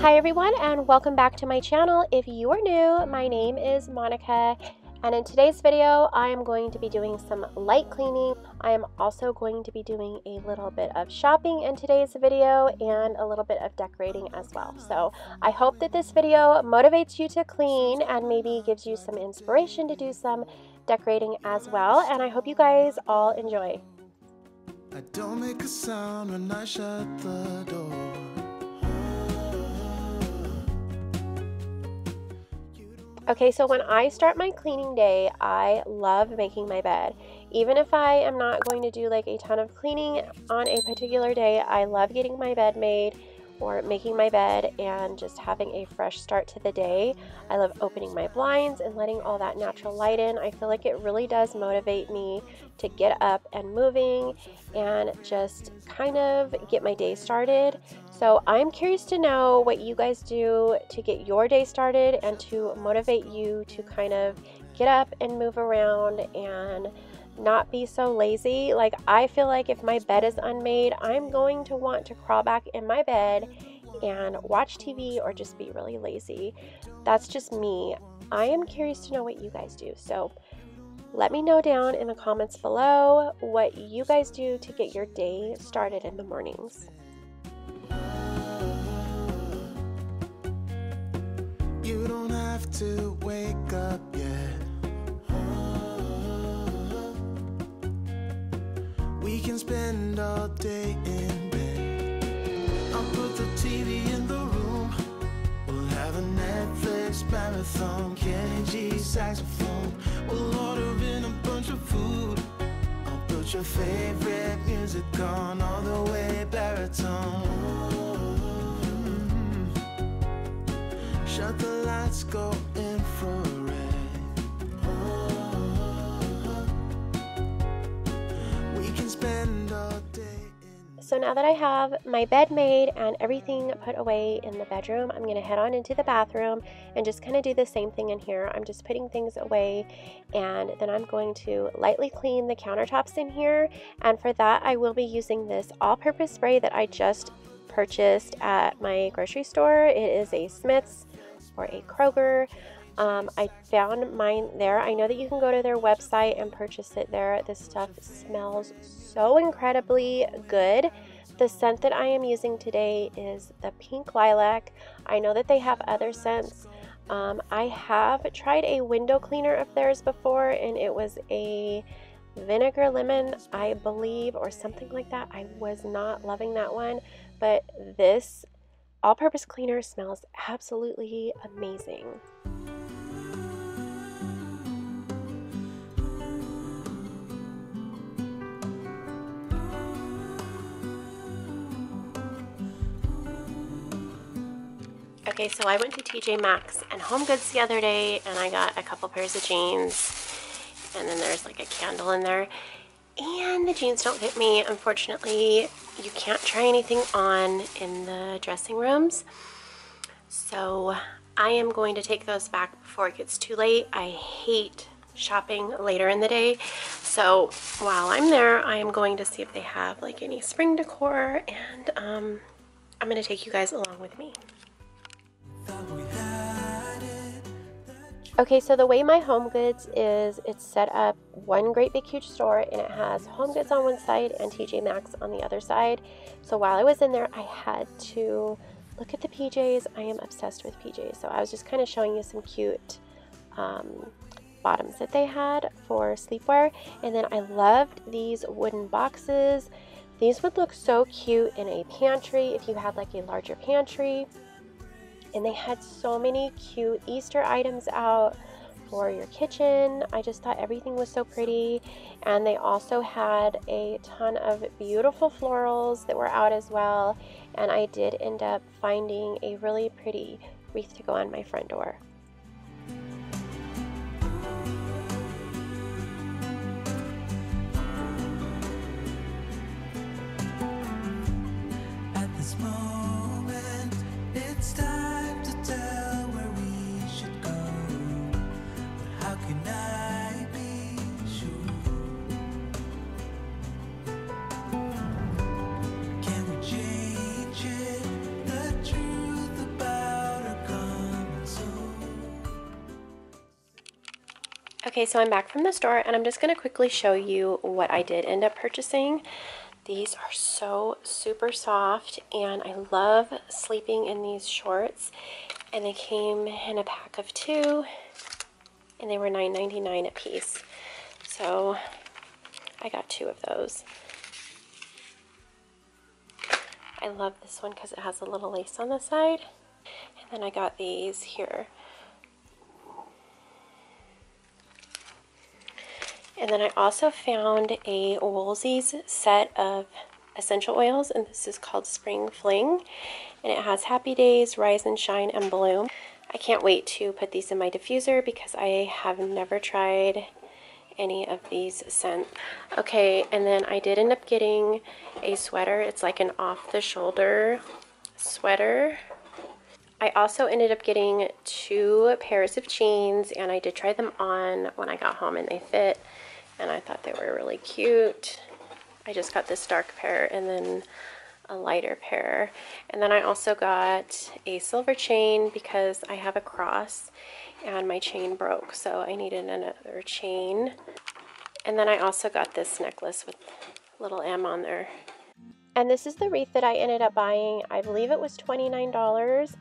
Hi everyone, and welcome back to my channel. If you are new, my name is Monica, and in today's video I am going to be doing some light cleaning. I am also going to be doing a little bit of shopping in today's video and a little bit of decorating as well. So I hope that this video motivates you to clean and maybe gives you some inspiration to do some decorating as well, and I hope you guys all enjoy. I don't make a sound when I shut the door. Okay, so when I start my cleaning day, I love making my bed. Even if I am not going to do like a ton of cleaning on a particular day, I love getting my bed made or making my bed and just having a fresh start to the day. I love opening my blinds and letting all that natural light in. I feel like it really does motivate me to get up and moving and just kind of get my day started. So I'm curious to know what you guys do to get your day started and to motivate you to kind of get up and move around and not be so lazy. Like, I feel like if my bed is unmade, I'm going to want to crawl back in my bed and watch TV or just be really lazy. That's just me. I am curious to know what you guys do. So let me know down in the comments below what you guys do to get your day started in the mornings. You don't have to wake up yet. We can spend all day in bed. I'll put the TV in the room. We'll have a Netflix marathon. Kenny G saxophone. We'll order in a bunch of food. I'll put your favorite music on all the way baritone. Shut the lights, go infrared. We can spend all day. So now that I have my bed made and everything put away in the bedroom, I'm going to head on into the bathroom and just kind of do the same thing in here. I'm just putting things away, and then I'm going to lightly clean the countertops in here. And for that, I will be using this all-purpose spray that I just purchased at my grocery store. It is a Smith's or a Kroger. I found mine there. I know that you can go to their website and purchase it there. This stuff smells so incredibly good. The scent that I am using today is the pink lilac. I know that they have other scents. I have tried a window cleaner of theirs before, and it was a vinegar lemon, I believe, or something like that. I was not loving that one, but this all-purpose cleaner smells absolutely amazing. Okay, so I went to TJ Maxx and HomeGoods the other day, and I got a couple pairs of jeans, and then there's like a candle in there, and the jeans don't fit me. Unfortunately, you can't try anything on in the dressing rooms, so I am going to take those back before it gets too late. I hate shopping later in the day, so while I'm there, I am going to see if they have like any spring decor, and I'm going to take you guys along with me. Okay, so the way my HomeGoods is, it's set up one great big huge store, and it has HomeGoods on one side and TJ Maxx on the other side. So while I was in there, I had to look at the PJs. I am obsessed with PJs. So I was just kind of showing you some cute bottoms that they had for sleepwear. And then I loved these wooden boxes. These would look so cute in a pantry if you had like a larger pantry. And they had so many cute Easter items out for your kitchen. I just thought everything was so pretty. And they also had a ton of beautiful florals that were out as well. And I did end up finding a really pretty wreath to go on my front door. At this moment, it's time to tell where we should go. But how can I be sure? Can we change it? The truth about Okay, so I'm back from the store and I'm just going to quickly show you what I did end up purchasing. These are so super soft and I love sleeping in these shorts, and they came in a pack of 2 and they were $9.99 a piece. So I got 2 of those. I love this one because it has a little lace on the side. And then I got these here. And then I also found a Woolsey's set of essential oils, and this is called Spring Fling. And it has Happy Days, Rise and Shine, and Bloom. I can't wait to put these in my diffuser because I have never tried any of these scents. Okay, and then I did end up getting a sweater. It's like an off-the-shoulder sweater. I also ended up getting 2 pairs of jeans, and I did try them on when I got home, and they fit, and I thought they were really cute. I just got this dark pair and then a lighter pair. And then I also got a silver chain because I have a cross and my chain broke, so I needed another chain. And then I also got this necklace with little M on there. And this is the wreath that I ended up buying. I believe it was $29.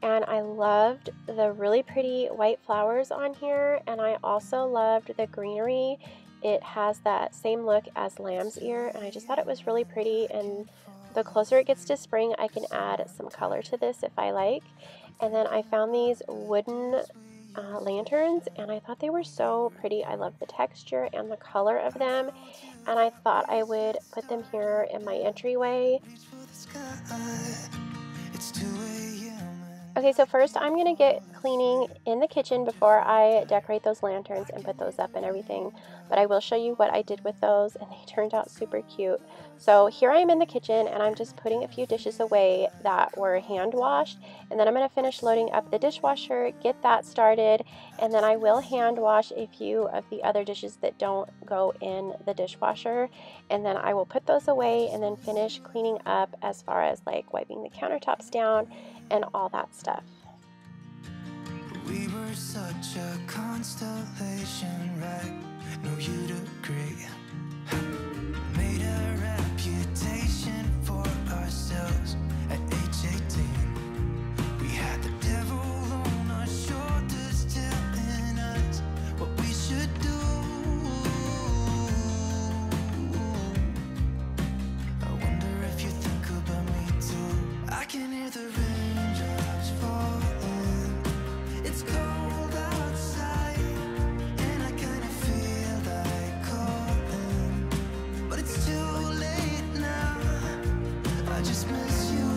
And I loved the really pretty white flowers on here, and I also loved the greenery. It has that same look as lamb's ear, and I just thought it was really pretty. And the closer it gets to spring, I can add some color to this if I like. And then I found these wooden lanterns, and I thought they were so pretty. I love the texture and the color of them, and I thought I would put them here in my entryway. Okay, so first I'm going to get cleaning in the kitchen before I decorate those lanterns and put those up and everything. But I will show you what I did with those, and they turned out super cute. So here I am in the kitchen, and I'm just putting a few dishes away that were hand washed. And then I'm going to finish loading up the dishwasher, get that started, and then I will hand wash a few of the other dishes that don't go in the dishwasher. And then I will put those away and then finish cleaning up as far as like wiping the countertops down and all that stuff. We were such a constellation, right? No, you'd agree. Made a reputation for ourselves at age 18. We had the devil on our shoulders telling us what we should do. I wonder if you think about me too. I can hear the raindrops falling. It's cold outside, and I kind of feel like calling, but it's too late now. I just miss you.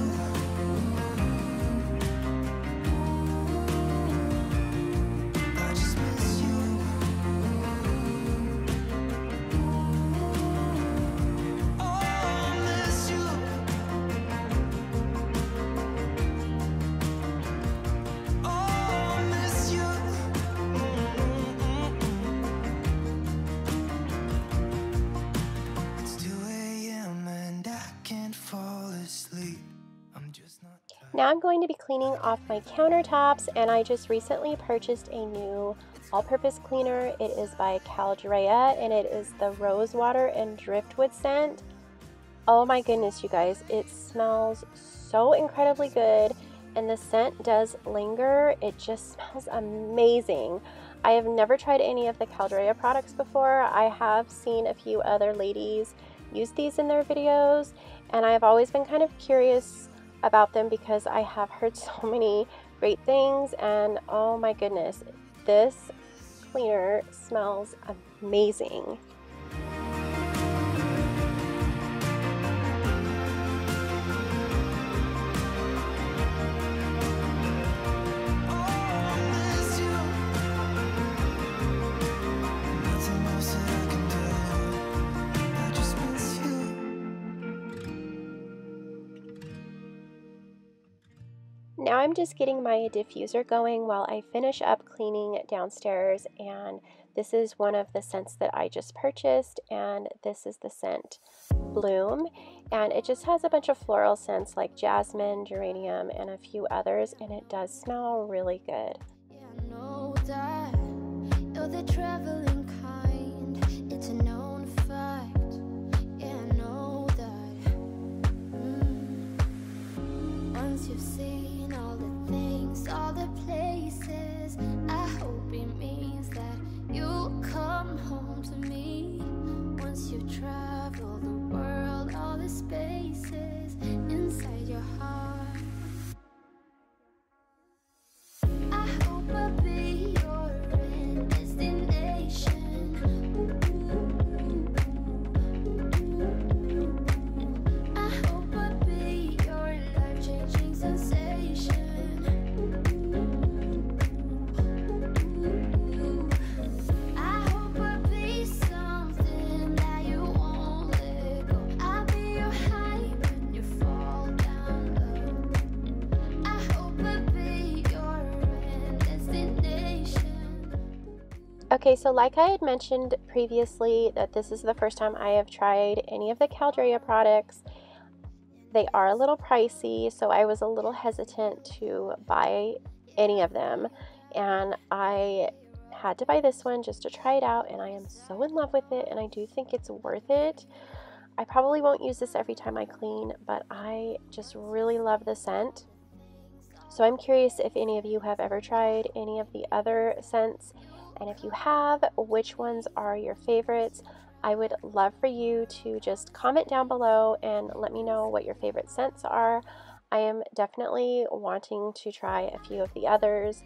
I just miss you. Oh, I miss you. Now I'm going to be cleaning off my countertops, and I just recently purchased a new all-purpose cleaner. It is by Caldrea, and it is the rose water and driftwood scent. Oh my goodness, you guys, it smells so incredibly good, and the scent does linger. It just smells amazing. I have never tried any of the Caldrea products before. I have seen a few other ladies use these in their videos, and I've always been kind of curious about them because I have heard so many great things, and oh my goodness, this cleaner smells amazing. Now I'm just getting my diffuser going while I finish up cleaning downstairs, and this is one of the scents that I just purchased, and this is the scent Bloom, and it just has a bunch of floral scents like jasmine, geranium, and a few others, and it does smell really good. Yeah, I know that You're the traveling kind, it's a known fact. Yeah, I know that. Once you've seen all the things, all the places, I hope it means that you'll come home to me. Once you travel the world, all the spaces inside your heart. I hope I'll be your end destination. I hope I'll be your life-changing sensation. I hope I'll be something that you won't let go. I'll be your high when you fall down low. I hope I'll be your end destination. Okay, so like I had mentioned previously, that this is the first time I have tried any of the Caldrea products. They are a little pricey, so I was a little hesitant to buy any of them, and I had to buy this one just to try it out, and I am so in love with it, and I do think it's worth it. I probably won't use this every time I clean, but I just really love the scent. So I'm curious if any of you have ever tried any of the other scents, and if you have, which ones are your favorites? I would love for you to just comment down below and let me know what your favorite scents are. I am definitely wanting to try a few of the others,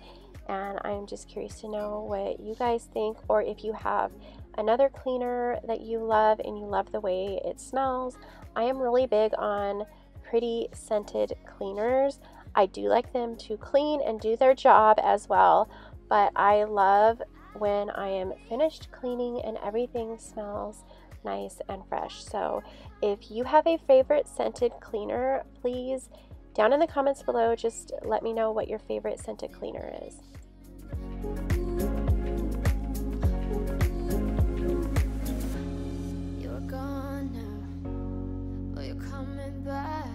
and I'm just curious to know what you guys think, or if you have another cleaner that you love and you love the way it smells. I am really big on pretty scented cleaners. I do like them to clean and do their job as well, but I love when I am finished cleaning and everything smells nice and fresh. So if you have a favorite scented cleaner, please down in the comments below, just let me know what your favorite scented cleaner is. You're gone now, or you're coming back.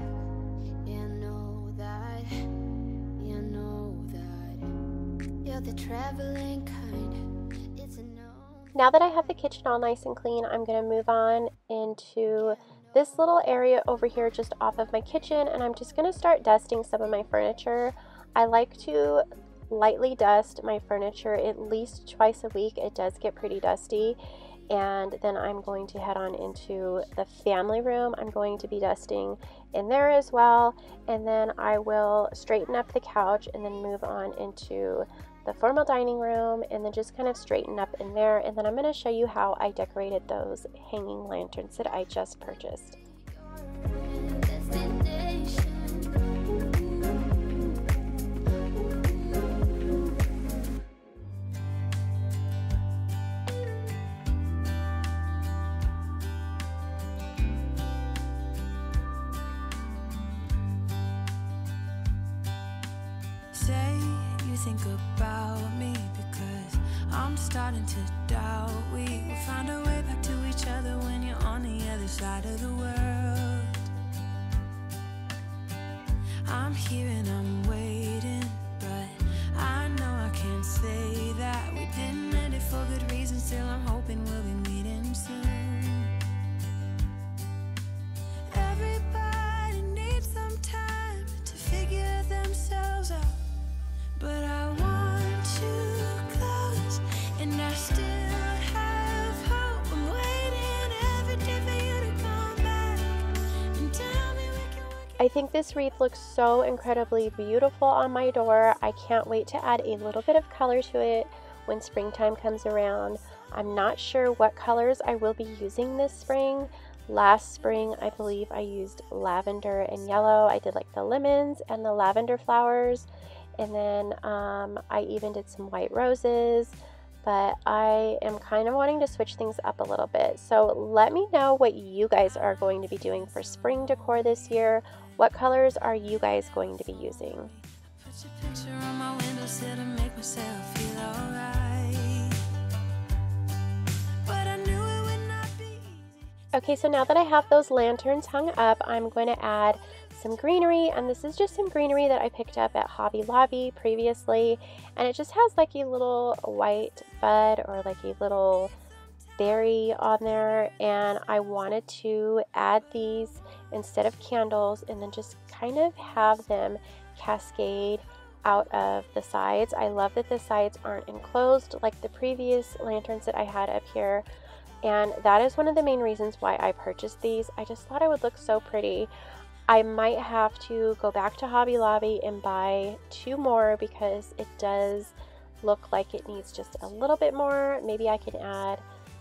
Yeah, I know that. Yeah, I know that. You're the traveling kind. It's a no. Now that I have the kitchen all nice and clean, I'm going to move on into this little area over here just off of my kitchen, and I'm just going to start dusting some of my furniture. I like to lightly dust my furniture at least twice a week. It does get pretty dusty. And then I'm going to head on into the family room. I'm going to be dusting in there as well, and then I will straighten up the couch and then move on into the formal dining room and then just kind of straighten up in there. And then I'm going to show you how I decorated those hanging lanterns that I just purchased. Say you think about me, because I'm starting to doubt we will find our way back to each other when you're on the other side of the world. I'm here and I'm waiting, but I know I can't say that we didn't end it for good reason. Still I'm hoping we'll be meeting soon. Everybody needs some time to figure themselves out, but I want you close, and I still have hope. I'm waiting every day for you to come back and tell me we can work it. I think this wreath looks so incredibly beautiful on my door. I can't wait to add a little bit of color to it when springtime comes around. I'm not sure what colors I will be using this spring. Last spring, I believe I used lavender and yellow. I did like the lemons and the lavender flowers. And then I even did some white roses, but I am kind of wanting to switch things up a little bit. So let me know what you guys are going to be doing for spring decor this year. What colors are you guys going to be using? Put your picture on my windowsill to make myself feel alright, but I knew it would not be easy. Okay, so now that I have those lanterns hung up, I'm going to add some greenery, and this is just some greenery that I picked up at Hobby Lobby previously, and it just has like a little white bud or like a little berry on there, and I wanted to add these instead of candles and then just kind of have them cascade out of the sides. I love that the sides aren't enclosed like the previous lanterns that I had up here, and that is one of the main reasons why I purchased these. I just thought it would look so pretty. I might have to go back to Hobby Lobby and buy 2 more because it does look like it needs just a little bit more. Maybe I can add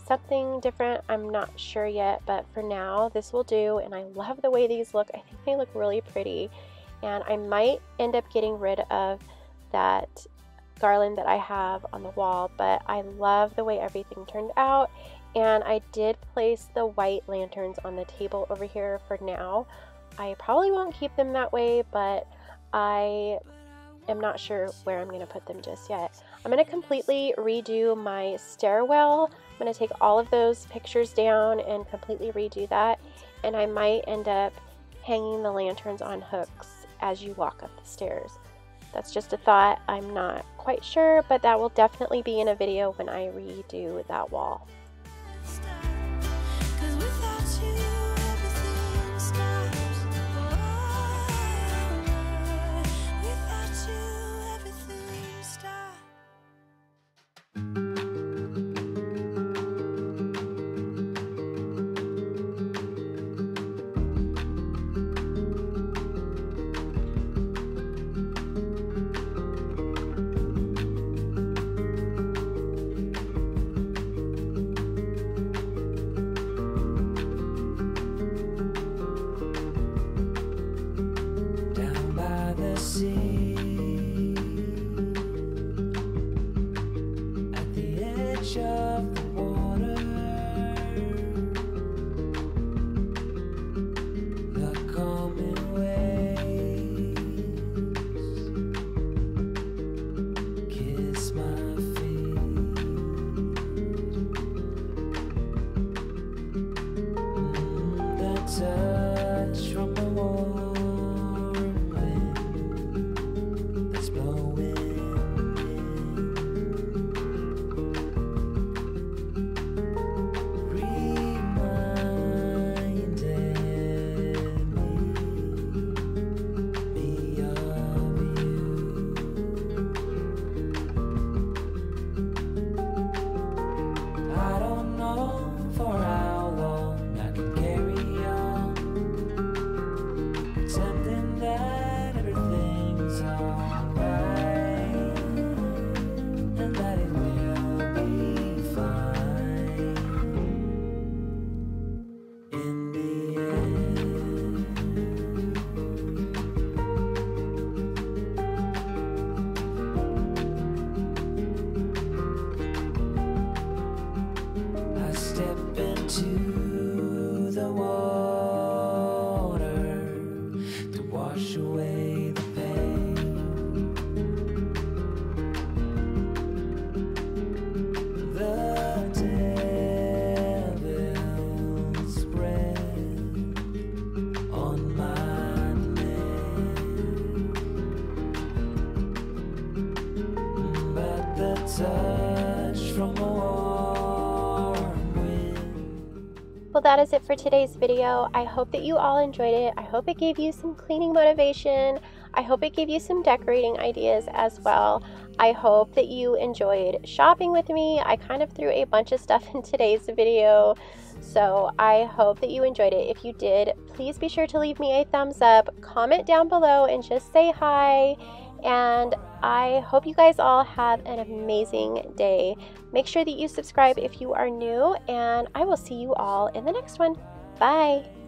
something different. I'm not sure yet, but for now this will do, and I love the way these look. I think they look really pretty, and I might end up getting rid of that garland that I have on the wall, but I love the way everything turned out. And I did place the white lanterns on the table over here for now. I probably won't keep them that way, but I am not sure where I'm going to put them just yet. I'm going to completely redo my stairwell. I'm going to take all of those pictures down and completely redo that, and I might end up hanging the lanterns on hooks as you walk up the stairs. That's just a thought. I'm not quite sure, but that will definitely be in a video when I redo that wall. Well, that is it for today's video. I hope that you all enjoyed it. I hope it gave you some cleaning motivation. I hope it gave you some decorating ideas as well. I hope that you enjoyed shopping with me. I kind of threw a bunch of stuff in today's video, so I hope that you enjoyed it. If you did, please be sure to leave me a thumbs up, comment down below, and just say hi. And I hope you guys all have an amazing day. Make sure that you subscribe if you are new, and I will see you all in the next one. Bye!